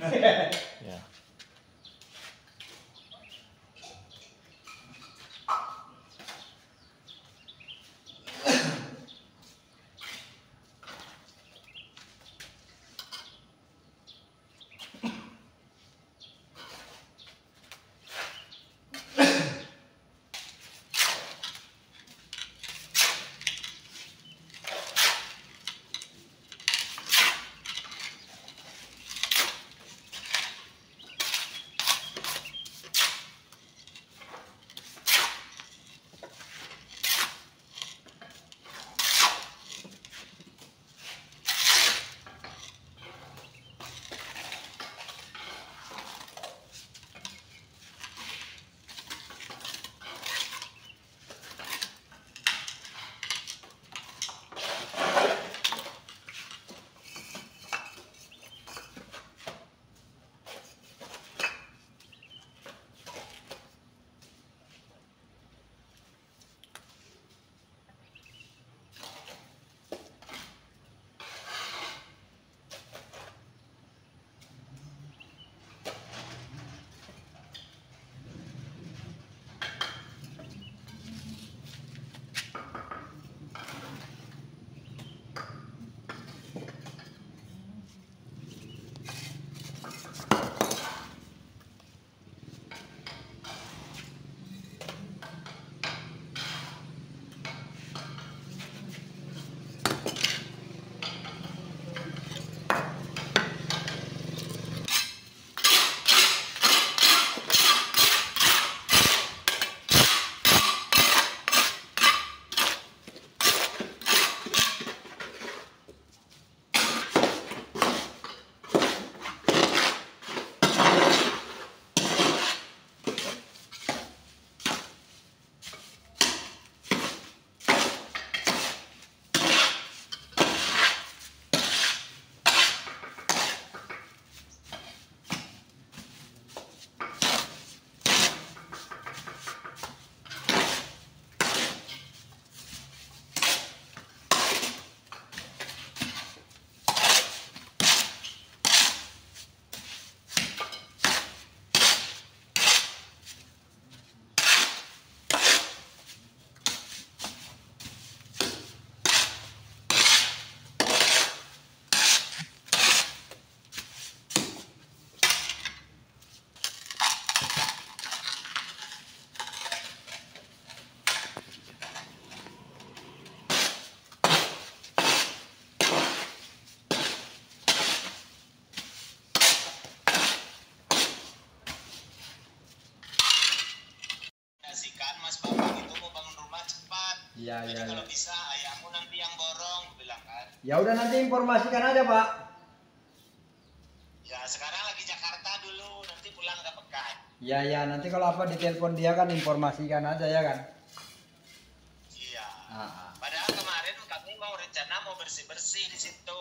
Ya. Mas Bapak itu mau bangun rumah cepat. Iya, jadi iya. kalau bisa ayahmu nanti yang borong, bilang kan. Ya udah nanti informasikan aja, Pak. Ya sekarang lagi Jakarta dulu, nanti pulang ke Pekan. Iya, ya, nanti kalau apa ditelepon dia kan informasikan aja ya kan. Iya. Ah. Padahal kemarin kami mau rencana mau bersih-bersih di situ.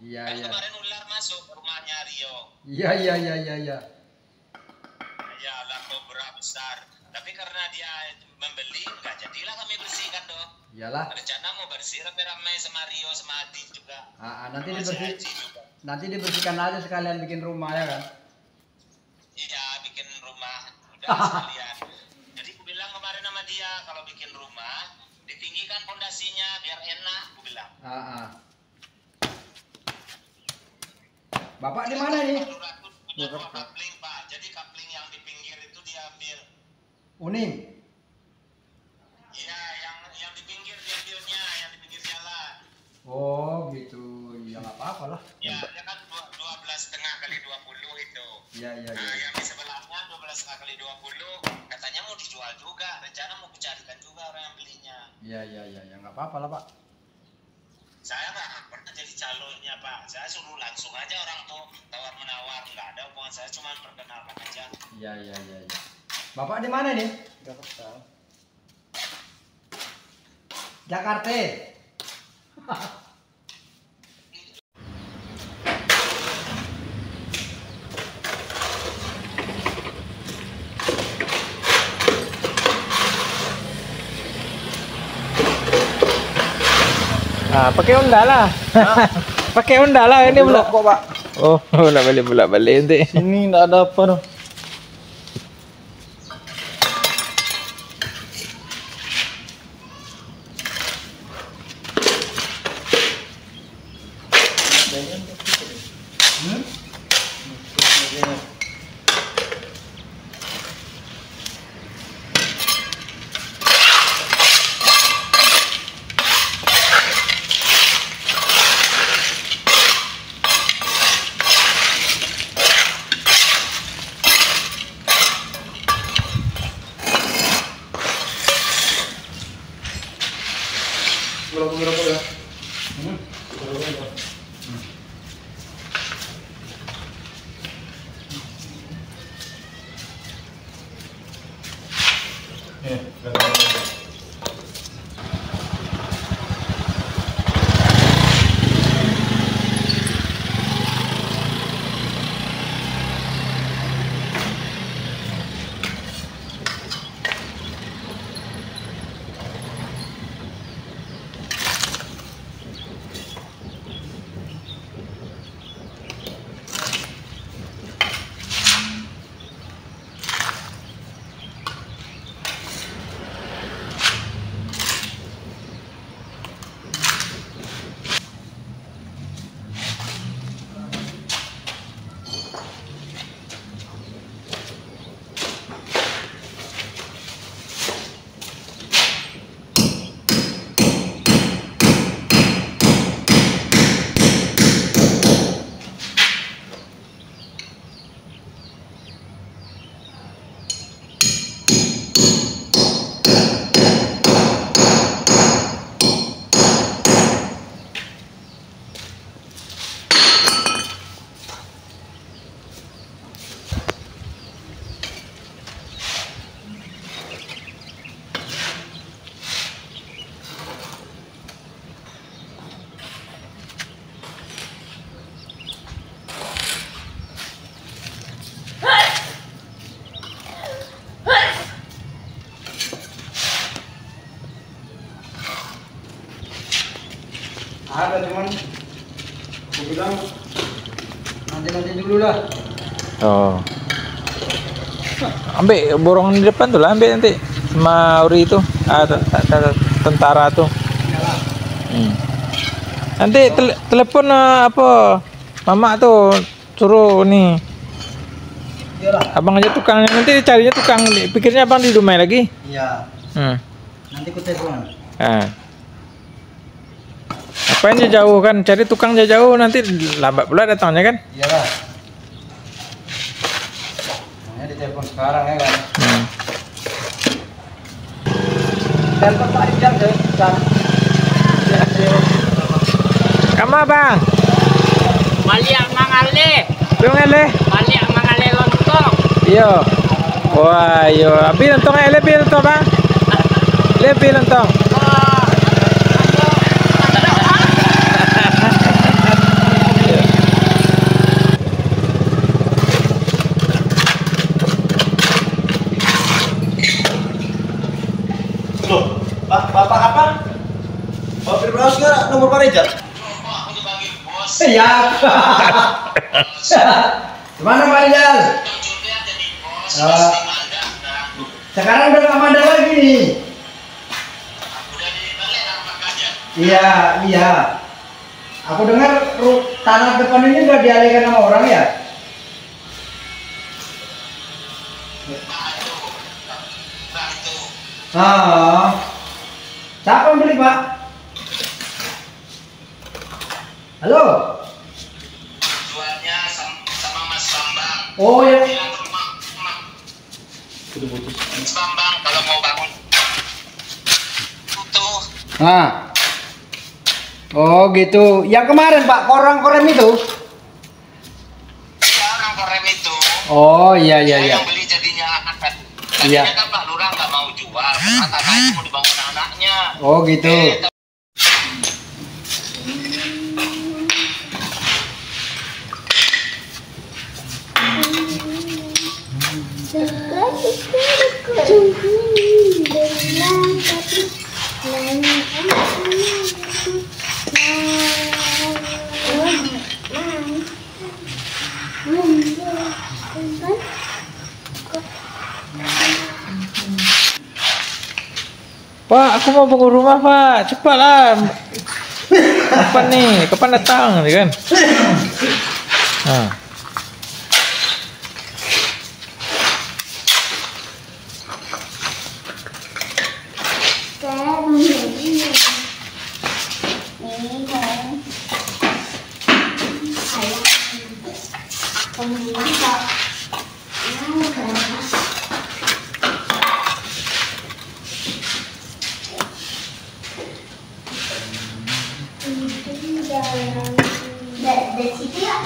Iya, kan iya. kemarin ular masuk ke rumahnya Rio. Iya, iya, iya, iya, iya. Ya ular kobra besar. Tapi karena dia membeli, nggak jadilah kami bersihkan dong. Iyalah. Rencana mau bersih rame-rame sama Rio sama Adi juga. Nanti dibersihkan aja sekalian bikin rumah ya kan. Iya, bikin rumah udah sekalian. Jadi aku bilang kemarin sama dia kalau bikin rumah ditinggikan pondasinya biar enak, aku bilang. Bapak di mana nih? Punya dua kapling, Pak. Jadi kapling yang di pinggir itu diambil. Uning. Iya, yang di pinggir diambilnya, yang di pinggir jalan. Oh gitu, ya nggak apa-apa lah. Ya, dia kan 12,5 kali 20 itu. Iya, iya, Nah, iya. yang di sebelahnya 12,5 kali 20, katanya mau dijual juga. Rencana mau kucarikan juga orang yang belinya. Iya, iya, iya, ya nggak apa-apa lah Pak. Saya nggak pernah jadi calonnya, Pak. Saya suruh langsung aja orang tuh tawar menawar, nggak ada hubungan, saya cuma perkenalkan aja. Iya, iya, iya, iya. Bapak di mana nih? Jakarta. Jakarta. Pakai Honda lah. Pakai Honda lah ini belum kok, Pak. Oh, bolak-balik nanti. Sini nggak ada apa dong. Ada cuman aku bilang nanti dulu lah. Oh. Ambil borongan di depan tuh lah, ambil nanti sama Uri itu. Tentara tuh. Nanti telepon apa mama tuh suruh nih. Iyalah. Abang aja tukangnya, nanti carinya tukang. Pikirnya abang di rumah lagi. Iya. Nanti ku telepon. Apain jauh kan, cari tukang jauh nanti lambat pula datangnya kan. Iyalah. Hanya ditelepon sekarang ya kan. Telepon Pak Rijal ke sana. Kamu bang? Balik mangale. Ngale? Balik mangale lontong. Iya. Wah, yo, abi lontong ele pi lontong bang. Lebih lontong. Bapak apa? Bapak Firdaus nggak nomor Pak Rijal? Aku dibagi bos. Siap. Gimana Pak Rijal? Jujurnya jadi bos. Ah. Pasti mandang sekarang. Sekarang udah nggak mandang lagi nih. Udah dibalik makanya. Iya, iya. Aku dengar tanah depan ini udah dialihkan sama orang ya? Nah itu. Ah. Siapa yang beli, Pak? Halo? Jualnya sama Mas Bambang. Oh ya. Bilang ke rumah. Mas Bambang kalau mau bangun. Tuh. Ah. Oh gitu. Yang kemarin Pak, korem itu? Iya, orang korem itu. Oh iya iya iya. Yang beli jadinya akan. Iya. Tadinya kan Pak Lurah nggak mau jual karena tanah itu mau dibangun anaknya. Oh gitu. Pak, aku mau bangun rumah, Pak. Cepatlah. Kapan nih? Kapan datang, nih kan? Nah. Dari situ ya.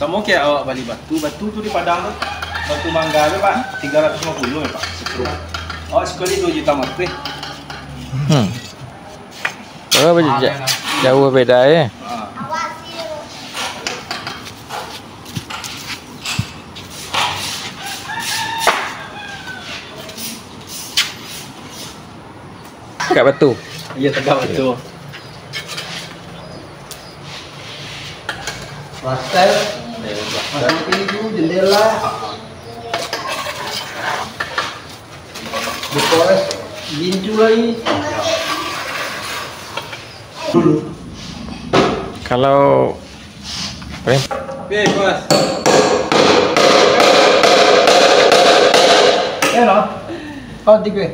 Sama kayak awak beli batu tuh di Padang tuh. Batu mangga tuh Pak, 350 ya Pak, setruk. Oh sekali 2 juta mati. Oh, jauh beda ya. Tegak batu. Iya tegak batu. Plaster, masuk pintu, jendela, dikores, gincu lagi. Dulu. Kalau Oke, Bos. Ya loh, kau tiga.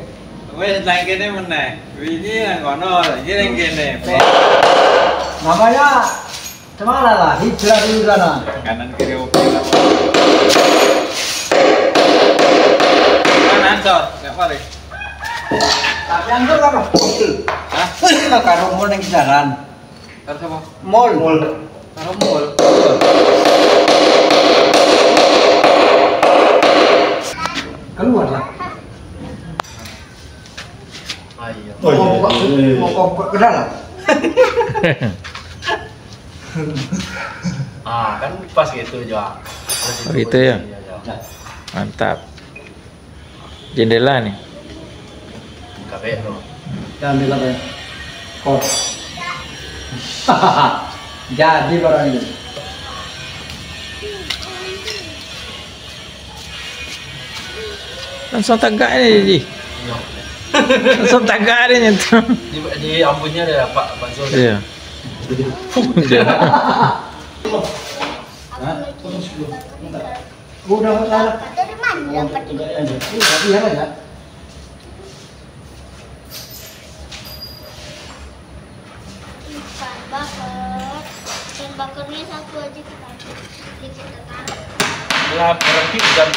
Wes nang kene meneh. Wingi nang kono, iki nang kene. Namanya kemana lah? Hijrah dulu sana. Kanan kiri oke lah. Kanan Sor, enggak mari. Tapi anggap apa? Hah? Karo mall yang kisaran. Karo sapa? Mall. Karo mall. Keluar lah. Ayo. Mau ke dalam. Kan pas gitu juga. Oh, gitu ya. Mantap. Jendela nih. Kabeh lo. Jangan bilang ya. Kok. Jadi barang ini. Langsung tegak ini, Ji. Langsung tegak ini tuh. Di ambunnya ada Pak Zul. Iya. Udah salah. Dari mana dapat itu? Iya aja. Ikan bakar. Ikan bakarnya satu aja kita. Kita taruh. Lah berarti jam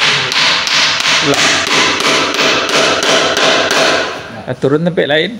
Turun tempat lain.